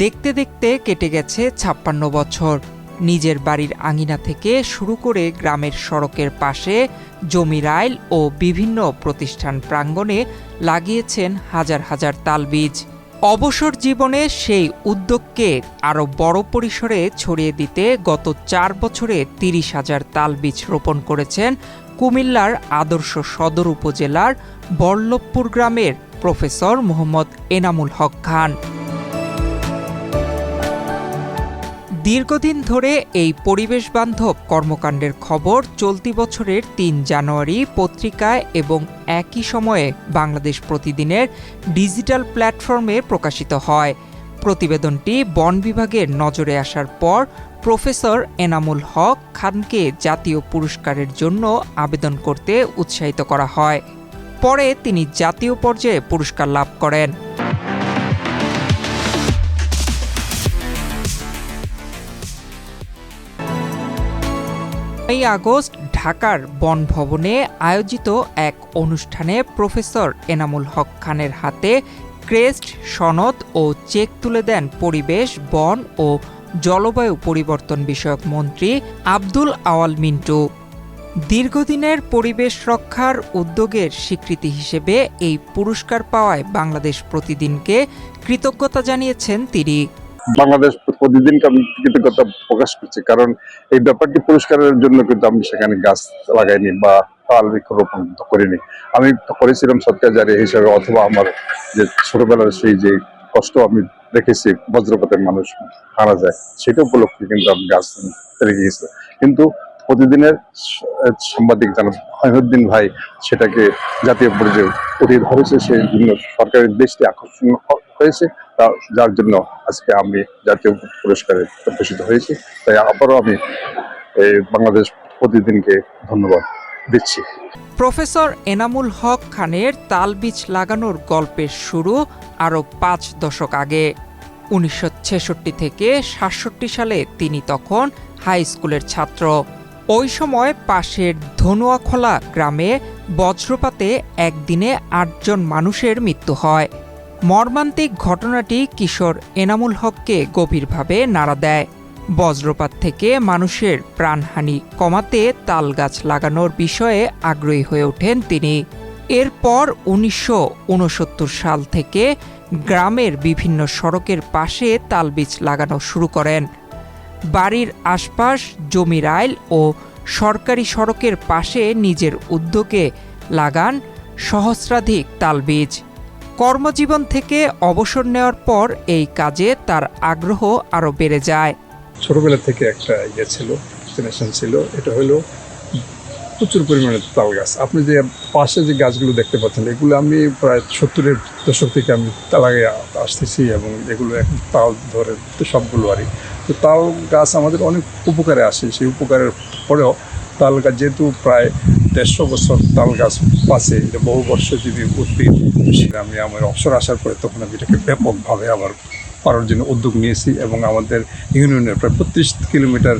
দেখতে দেখতে কেটে গেছে ৫৬ বছর। নিজের বাড়ির আঙিনা থেকে শুরু করে গ্রামের সড়কের পাশে, জমির আইল ও বিভিন্ন প্রতিষ্ঠান প্রাঙ্গণে লাগিয়েছেন হাজার হাজার তালবীজ। অবসর জীবনে সেই উদ্যোগকে আরও বড় পরিসরে ছড়িয়ে দিতে গত ৪ বছরে ৩০,০০০ তালবীজ রোপণ করেছেন কুমিল্লার আদর্শ সদর উপজেলার বল্লভপুর গ্রামের প্রফেসর মোহাম্মদ এনামুল হক খান। দীর্ঘদিন ধরে এই পরিবেশবান্ধব কর্মকাণ্ডের খবর চলতি বছরের ৩ জানুয়ারি পত্রিকায় এবং একই সময়ে বাংলাদেশ প্রতিদিনের ডিজিটাল প্ল্যাটফর্মে প্রকাশিত হয়। প্রতিবেদনটি বন বিভাগের নজরে আসার পর প্রফেসর এনামুল হক খানকে জাতীয় পুরস্কারের জন্য আবেদন করতে উৎসাহিত করা হয়। পরে তিনি জাতীয় পর্যায়ে পুরস্কার লাভ করেন। এই আগস্ট ঢাকার বন ভবনে আয়োজিত এক অনুষ্ঠানে প্রফেসর এনামুল হক খানের হাতে ক্রেস্ট, সনদ ও চেক তুলে দেন পরিবেশ, বন ও জলবায়ু পরিবর্তন বিষয়ক মন্ত্রী আব্দুল আওয়াল মিন্টু। দীর্ঘদিনের পরিবেশ রক্ষার উদ্যোগের স্বীকৃতি হিসেবে এই পুরস্কার পাওয়ায় বাংলাদেশ প্রতিদিনকে কৃতজ্ঞতা জানিয়েছেন তিনি। বাংলাদেশ প্রতিদিনকে আমি কৃতজ্ঞতা প্রকাশ করছি, কারণ এই ব্যাপারটি পুরস্কারের জন্য কিন্তু আমি সেখানে গাছ লাগাইনি বা তাল বৃক্ষরোপণ করিনি। আমি করেছিলাম সৎকার জারিয়া হিসেবে, অথবা আমার যে ছোটবেলার সেই যে কষ্ট আমি দেখেছি, বজ্রপাতের মানুষ মারা যায়, সেটা উপলক্ষে কিন্তু আমি গাছ রেখে গেছি। কিন্তু প্রতিদিনের সাংবাদিক জাহিউদ্দিন ভাই সেটাকে জাতীয় পর্যায়ে উঠিয়ে ধরেছে, সেই জন্য সরকারের দৃষ্টি আকর্ষণ হয়েছে, যার জন্য আজকে আমি জাতীয় পুরস্কারে প্রতিষ্ঠিত হয়েছি। তাই আবারও আমি বাংলাদেশ প্রতিদিনকে ধন্যবাদ দিচ্ছি। প্রফেসর এনামুল হক খানের তালবীজ লাগানোর গল্পের শুরু আরও ৫ দশক আগে। ১৯৬৬ থেকে ৬৭ সালে তিনি তখন হাই স্কুলের ছাত্র। ওই সময় পাশের ধনুয়াখোলা গ্রামে বজ্রপাতে একদিনে ৮ জন মানুষের মৃত্যু হয়। মর্মান্তিক ঘটনাটি কিশোর এনামুল হককে গভীরভাবে নাড়া দেয়। বজ্রপাত থেকে মানুষের প্রাণহানি কমাতে তালগাছ লাগানোর বিষয়ে আগ্রহী হয়ে ওঠেন তিনি। এরপর ১৯৬৯ সাল থেকে গ্রামের বিভিন্ন সড়কের পাশে তালবীজ লাগানো শুরু করেন। বাড়ির আশপাশ, জমির আইল ও সরকারি সড়কের পাশে নিজের উদ্যোগে লাগান সহস্রাধিক তালবীজ। কর্মজীবন থেকে অবসর নেওয়ার পর এই কাজে তার আগ্রহ আরও বেড়ে যায়। ছোটবেলা থেকে একটা ছিল, ডেস্টিনেশন ছিল, এটা হলো প্রচুর পরিমাণে তাল গাছ। আপনি যে পাশে যে গাছগুলো দেখতে পাচ্ছেন, এগুলো আমি প্রায় ৭০-এর দশক থেকে আমি লাগিয়ে আসতেছি, এবং এগুলো এখন তাল ধরে সবগুলো আরই। তো তাল গাছ আমাদের অনেক উপকারে আসে। সেই উপকারের পরেও তাল গাছ যেহেতু প্রায় ১৫০ বছর তাল গাছ পাশে, এটা বহু বর্ষ যদি উদ্ভিদ, আমি আমার অবসর আসার পরে তখন আমি এটাকে ব্যাপকভাবে আবার করার জন্য উদ্যোগ নিয়েছি, এবং আমাদের ইউনিয়নের প্রায় ৩৫ কিলোমিটার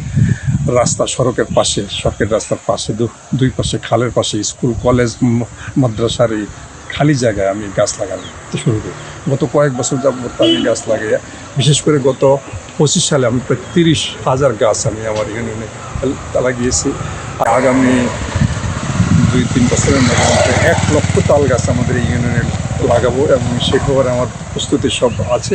রাস্তা সড়কের পাশে, সড়কের রাস্তার পাশে, দুই পাশে, খালের পাশে, স্কুল, কলেজ, মাদ্রাসার এই খালি জায়গায় আমি গাছ লাগানো শুরু করি। গত কয়েক বছর যাবত আমি গাছ লাগিয়ে, বিশেষ করে গত ২৫ সালে আমি প্রায় ৩০,০০০ গাছ আমি আমার ইউনিয়নে লাগিয়েছি। আগামী ২-৩ বছরের মধ্যে ১ লক্ষ তাল গাছ আমাদের এই ইউনিয়নে লাগাবো, এবং সে খবর আমার প্রস্তুতি সব আছে।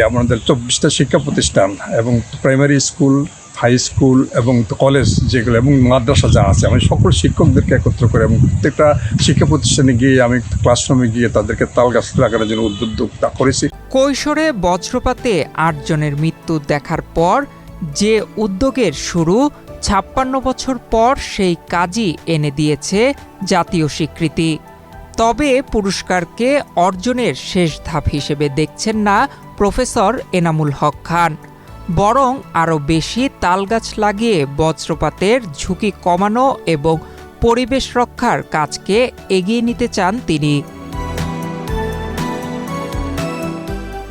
আমাদের ২৪টা শিক্ষা প্রতিষ্ঠান এবং প্রাইমারি স্কুল, হাই স্কুল এবং কলেজ যেগুলো এবং মাদ্রাসা যা আছে, আমি সকল শিক্ষকদেরকে একত্র করে এবং প্রত্যেকটা শিক্ষা প্রতিষ্ঠানে গিয়ে আমি ক্লাসরুমে গিয়ে তাদেরকে তাল গাছ লাগানোর জন্য উদ্যোগ করেছি। কৈশোরে বজ্রপাতে ৮ জনের মৃত্যু দেখার পর যে উদ্যোগের শুরু, ৫৬ বছর পর সেই কাজই এনে দিয়েছে জাতীয় স্বীকৃতি। তবে পুরস্কারকে অর্জনের শেষ ধাপ হিসেবে দেখছেন না প্রফেসর এনামুল হক খান, বরং আরও বেশি তালগাছ লাগিয়ে বজ্রপাতের ঝুঁকি কমানো এবং পরিবেশ রক্ষার কাজকে এগিয়ে নিতে চান তিনি।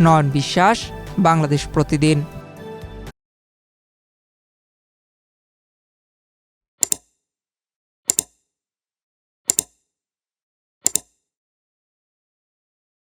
নয়ন বিশ্বাস, বাংলাদেশ প্রতিদিন।